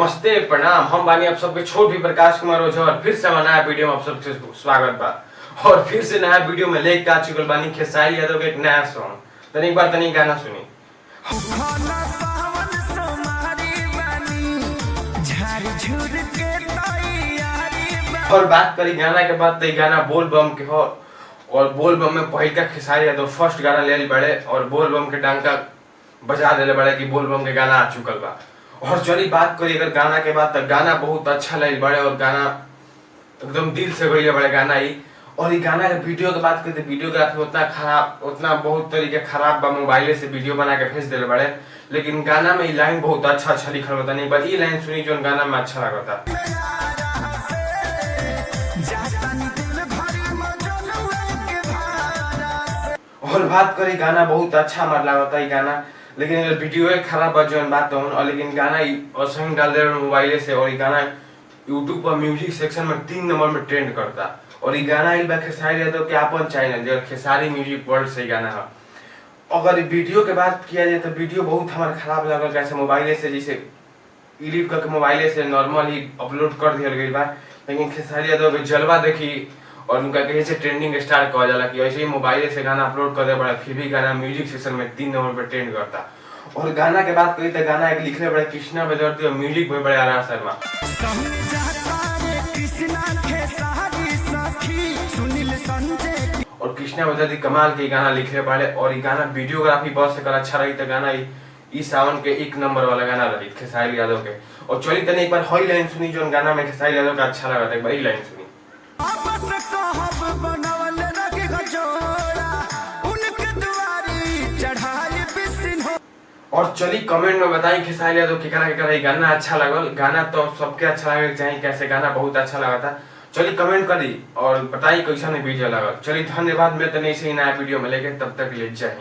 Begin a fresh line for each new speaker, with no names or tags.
नमस्ते प्रणाम। हम बानी आप सबके छोटी प्रकाश कुमार ओझा और फिर से नया वीडियो में आप सबके स्वागत बा। और फिर से नया वीडियो में लेके आ चुकल बानी खेसारी यादव के एक नया सॉन्ग। तनी एक बार तनी गाना सुनी। और बात करी गाना के बाद तो गाना बोल बम के हो और बोल बम में पहल का खेसारी यादव फर्स्ट गाना ले बड़े और बोल बम के डंका बजा दिले बड़े कि बोल बम के गाना आ चुकल बा। और चली बात करी अगर गाना के बाद तो गाना बहुत अच्छा लगे बड़े और गाना एकदम दिल से गई बड़े गाना ही। और ये गाना के वीडियो की बात करें तो वीडियोग्राफी उतना खराब उतना बहुत तरीके खराब बा, मोबाइल से वीडियो बना के भेज दिले बड़े। लेकिन गाना में ये लाइन बहुत अच्छा लिखल होता नहीं बस ये लाइन सुनी जो गाना में अच्छा लगता। और बात करी गाना बहुत अच्छा हमारा लगता है गाना, लेकिन अगर वीडियो खराब बा जो बात हो लेकिन गाना असंग डाल दे मोबाइल से। और ये गाना यूट्यूब पर म्यूजिक सेक्शन में 3 नंबर में ट्रेंड करता। और ये गाना खेसारी यादव के अपन चैनल जो खेसारी म्यूजिक वर्ल्ड से गाना है। अगर वीडियो के बात किया जाए तो वीडियो बहुत हमारा खराब लगल, जैसे मोबाइल से जैसे एडिट करके मोबाइल से नॉर्मल ही अपलोड कर दिया गई बा। लेकिन खेसारी यादव के जलवा देखी और उनका कहीं से ट्रेंडिंग स्टार कहा जाला कि ऐसे ही मोबाइल से गाना अपलोड कर दे बड़ा, फिर भी गाना म्यूजिक सेक्शन में 3 नंबर पर ट्रेंड करता। और गाना के बात करी तो गाना एक लिखने बड़े कृष्णा बजरती और म्यूजिक में बड़े आरा शर्मा। और कृष्णा बजरती कमाल के गाना लिखे बड़े। और ये गाना वीडियोग्राफी बहुत से अच्छा रही तो गाना ई सावन के 1 नंबर वाला गाना रही खेसारी यादव के। और चली तने एक बार हई लाइन सुनी जो गाना में खेसारी यादव का अच्छा लगा था, एक बार लाइन सुनी। और चली कमेंट में बताई खेसारी यादव के गाना अच्छा लगल। गाना तो सबके अच्छा लगे चाहिए, कैसे गाना बहुत अच्छा लगा था। चली कमेंट करी और बताई कैसा वीडियो लगल। चली धन्यवाद। मैं तो नहीं से नया वीडियो में लेके तब तक ले जाए।